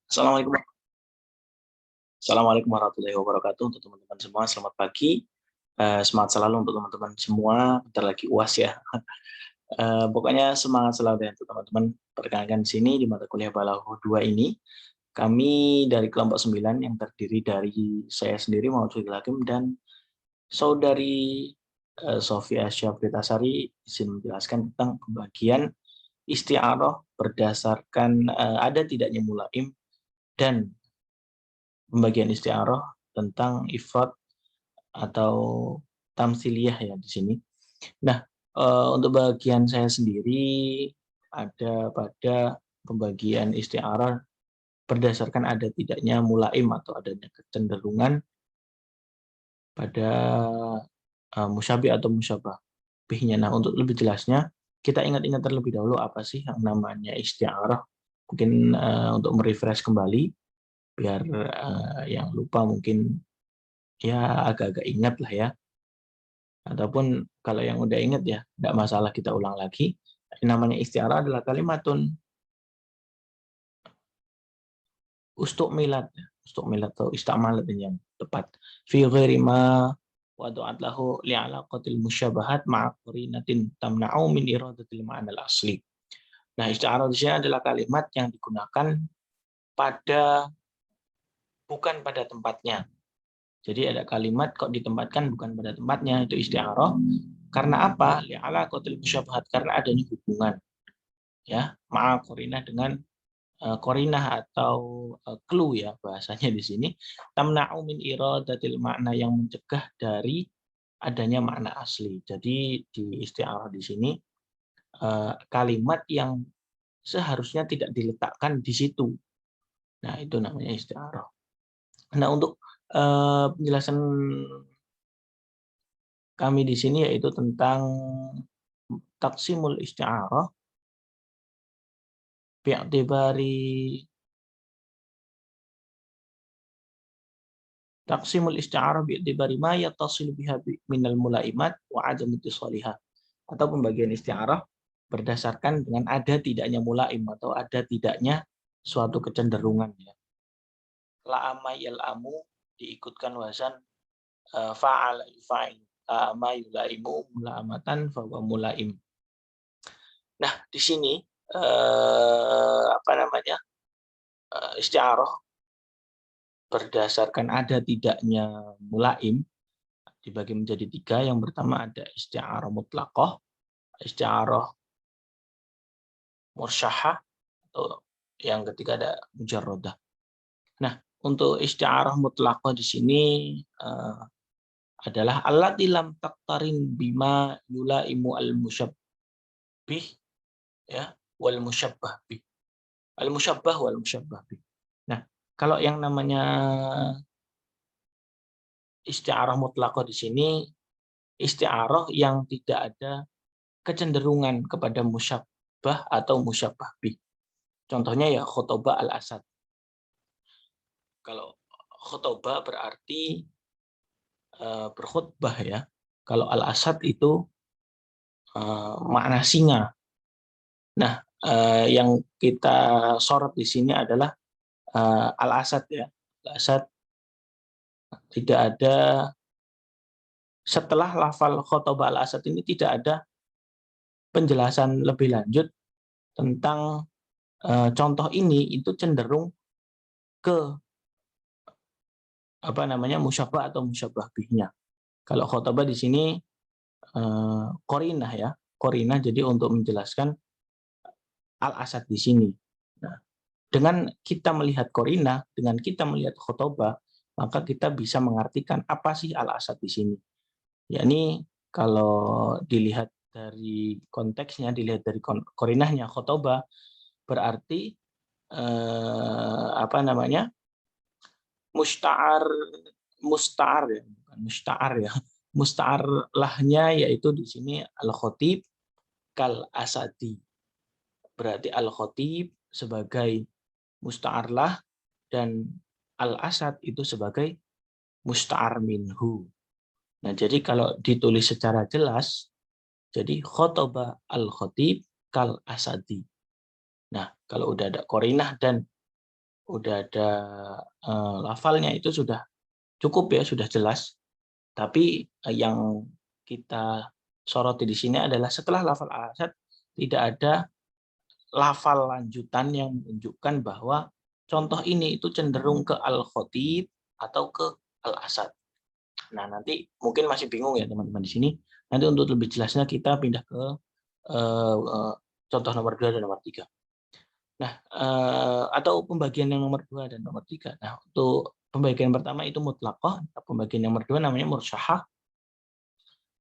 Assalamualaikum. Assalamualaikum warahmatullahi wabarakatuh untuk teman-teman semua. Selamat pagi. Semangat selalu untuk teman-teman semua. Bentar lagi UAS ya. Pokoknya semangat selalu ya untuk teman-teman. Perkenalkan di sini di mata kuliah Balaghah 2 ini, kami dari kelompok 9 yang terdiri dari saya sendiri Muhammad Fikri Hakim dan saudari Sofia Syafritasari izin menjelaskan tentang pembagian isti'arah berdasarkan ada tidaknya mulaim dan pembagian isti'arah tentang ifrad atau tamtsiliyah ya di sini. Nah, untuk bagian saya sendiri ada pada pembagian isti'arah berdasarkan ada tidaknya mulaim atau adanya kecenderungan pada musyabih atau musyabah bihnya. Nah, untuk lebih jelasnya kita ingat-ingat terlebih dahulu apa sih yang namanya isti'arah. Mungkin untuk merefresh kembali biar yang lupa mungkin ya agak-agak ingat lah ya. Ataupun kalau yang udah ingat ya, tidak masalah kita ulang lagi. Namanya istiarah adalah kalimatun ustu'milat atau istamalat yang tepat. Fi ghairi ma wadu'at lahu li'alaqatil musyabahat ma'a qarinatin tamna'u min iradatil ma'anal asli. Nah, istiarah di sini adalah kalimat yang digunakan pada bukan pada tempatnya. Jadi ada kalimat kok ditempatkan bukan pada tempatnya, itu istiarah. Karena apa? Li'alaqatil musyabahat, karena adanya hubungan ya, ma'a qarinah dengan korinah atau clue ya bahasanya di sini, tamna'u min iradatil makna, yang mencegah dari adanya makna asli. Jadi di isti'arah di sini kalimat yang seharusnya tidak diletakkan di situ. Nah, itu namanya isti'arah. Nah, untuk penjelasan kami di sini yaitu tentang taksimul isti'arah bi'tibari Taqsimul isti'arah bi'tibari ma yattasilu biha minal mulaimat wa adam ittisalihah. Atau pembagian isti'arah berdasarkan dengan ada tidaknya mulaim atau ada tidaknya suatu kecenderungan ya. La'ama yal'amu diikutkan wazan fa'al fa'il. La'ama yulaimu mula'amatan fahuwa mulaim. Nah, di sini isti'arah berdasarkan ada tidaknya mulaim dibagi menjadi 3. Yang pertama ada isti'arah mutlaqah, isti'arah mursyahah, atau yang ketiga ada mujarradah. Nah, untuk isti'arah mutlaqah di sini adalah allati lam taqtarin bima yulaimu al-musyabbih ya wal musyabbah bih. Al-musyabbah wal musyabbah bih. Nah, kalau yang namanya isti'arah mutlaqah di sini isti'arah yang tidak ada kecenderungan kepada musyabbah atau musyabbah bih. Contohnya ya khutbah al-asad. Kalau khutbah berarti berkhutbah ya. Kalau al-asad itu makna singa. Nah, yang kita sorot di sini adalah al-asad ya. Al-asad tidak ada, setelah lafal khutbah al-asad ini tidak ada penjelasan lebih lanjut tentang contoh ini itu cenderung ke musyabbah atau musyabbah bihnya. Kalau khutbah di sini korinah ya, korinah, jadi untuk menjelaskan al-asad di sini. Nah, dengan kita melihat korinah, dengan kita melihat khutbah, maka kita bisa mengartikan apa sih al-asad di sini. Yakni kalau dilihat dari konteksnya, dilihat dari korinahnya khutbah, berarti musta'ar musta'ar ya, bukan musta'ar ya. Musta'ar lahnya yaitu di sini al-khatib kal asadi. Berarti al-khatib sebagai musta'arlah dan al-asad itu sebagai musta'ar minhu. Nah, jadi kalau ditulis secara jelas, jadi khotoba al-khatib kal asadi. Nah, kalau udah ada korinah dan udah ada lafalnya itu sudah cukup ya, sudah jelas. Tapi yang kita soroti di sini adalah setelah lafal al-asad tidak ada lafal lanjutan yang menunjukkan bahwa contoh ini itu cenderung ke al-khatib atau ke al-asad. Nah, nanti mungkin masih bingung ya teman-teman di sini. Nanti untuk lebih jelasnya kita pindah ke contoh nomor 2 dan nomor 3. Nah, atau pembagian yang nomor 2 dan nomor 3. Nah, untuk pembagian pertama itu mutlaqah, pembagian nomor 2 namanya mursyahah.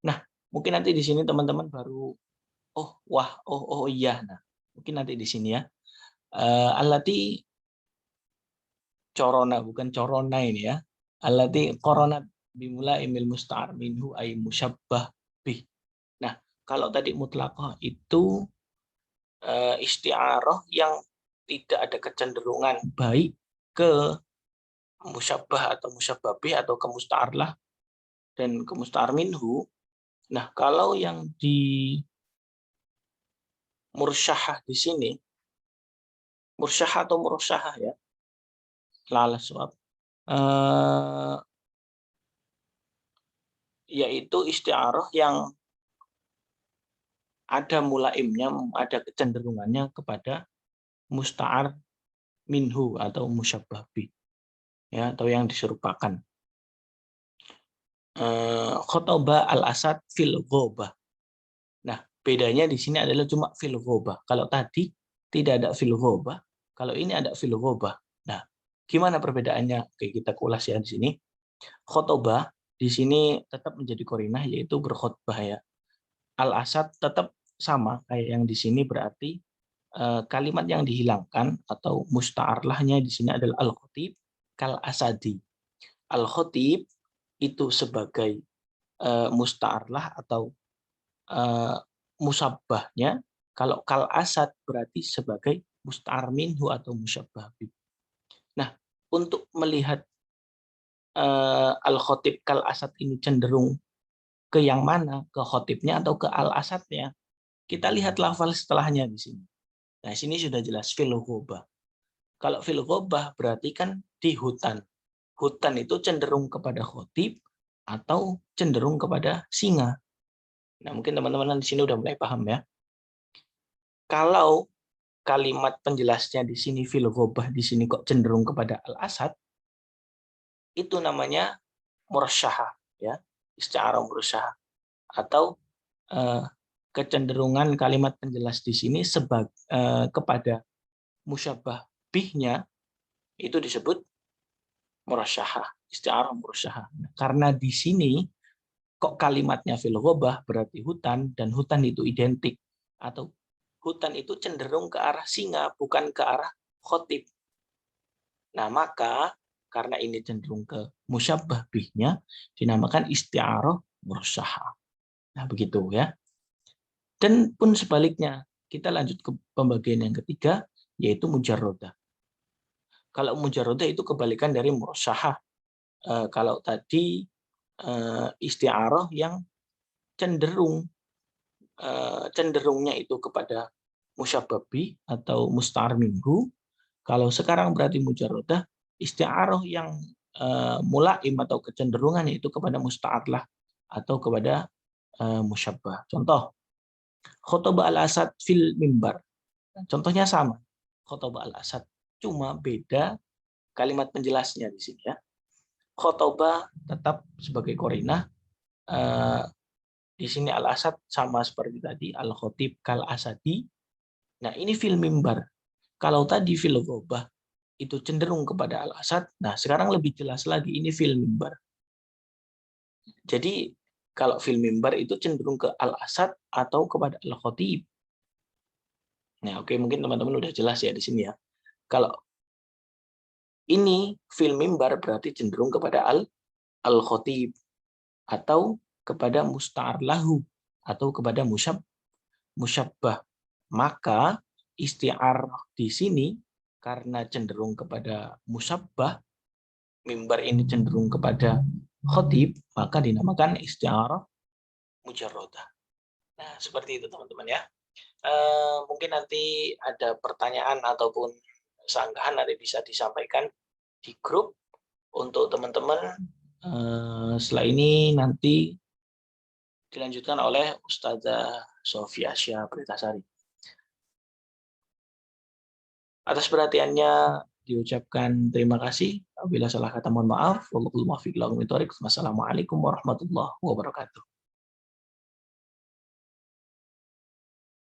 Nah, mungkin nanti di sini teman-teman baru oh iya. Nah, mungkin nanti di sini ya. Allati corona, bukan corona ini ya. Allati koronat bimula imil musta'ar minhu ay musyabbah bih. Nah, kalau tadi mutlaqah itu isti'arah yang tidak ada kecenderungan baik ke musyabbah atau musyabbah bih atau ke musta'arlah dan ke musta'ar minhu. Nah, kalau yang di mursyahah di sini, mursyahah atau mursyahah ya, lala suap, yaitu isti'arah yang ada mulaimnya, ada kecenderungannya kepada musta'ar minhu atau musyabbah bih, ya, atau yang diserupakan. Khotoba al-asad fil ghobah. Nah, bedanya di sini adalah cuma fil ghobah. Kalau tadi tidak ada fil ghobah, kalau ini ada fil ghobah. Nah, gimana perbedaannya? Oke, kita kulas ya di sini. Khotoba di sini tetap menjadi korinah, yaitu berkhotbah ya. Al-asad tetap sama kayak yang di sini, berarti kalimat yang dihilangkan atau musta'arlahnya di sini adalah al-khatib kal asadi. Al-khatib itu sebagai musta'arlah atau musabbahnya. Kalau kal asad berarti sebagai musta'ar minhu atau musyabbah bih. Nah, untuk melihat al-khatib kal asad ini cenderung ke yang mana? Ke khatibnya atau ke al-asadnya? Kita lihat lafal setelahnya di sini. Nah, sini sudah jelas fil ghobah. Kalau fil ghobah berarti kan di hutan. Hutan itu cenderung kepada khatib atau cenderung kepada singa. Nah, mungkin teman-teman di sini udah mulai paham ya. Kalau kalimat penjelasnya di sini fil ghobah, di sini kok cenderung kepada al-asad, itu namanya mursyahah ya, isti'arah mursyahah, atau kecenderungan kalimat penjelas di sini kepada musyabbah bihnya itu disebut mursyahah, isti'arah mursyahah. Karena di sini kok kalimatnya fil ghobah berarti hutan, dan hutan itu identik atau hutan itu cenderung ke arah singa, bukan ke arah khotib. Nah, maka karena ini cenderung ke musyabbah bihnya, dinamakan isti'arah mursyahah. Nah, begitu ya. Dan pun sebaliknya, kita lanjut ke pembagian yang ketiga, yaitu mujarrodah. Kalau mujarrodah itu kebalikan dari mursyahah. Kalau tadi isti'arah yang cenderungnya itu kepada musyabbah bih atau musta'ar minhu. Kalau sekarang berarti mujarrodah, isti'arah yang mulaim atau kecenderungannya itu kepada musta'arlah atau kepada musyabbah. Contoh, khotbah al-asad fil mimbar. Contohnya sama, khotbah al-asad, cuma beda kalimat penjelasnya di sini ya. Khotbah tetap sebagai korinah, di sini al-asad sama seperti tadi, al-khatib kal asadi. Nah, ini fil mimbar. Kalau tadi fil ghobah itu cenderung kepada al-asad, nah sekarang lebih jelas lagi ini fil mimbar. Jadi kalau fil mimbar itu cenderung ke al-asad atau kepada al-khatib. Nah, oke, mungkin teman-teman udah jelas ya di sini ya. Kalau ini fil mimbar berarti cenderung kepada al-khatib atau kepada musta'ar lahu atau kepada musyabbah. Maka isti'ar di sini karena cenderung kepada musyabbah, mimbar ini cenderung kepada khatib, maka dinamakan isti'arah mujarrodah. Nah, seperti itu teman-teman ya. Mungkin nanti ada pertanyaan ataupun sanggahan nanti bisa disampaikan di grup untuk teman-teman. Setelah ini nanti dilanjutkan oleh Ustazah Sofia Syah Pritasari. Atas perhatiannya diucapkan terima kasih. Apabila salah kata mohon maaf. Wassalamualaikum warahmatullahi wabarakatuh.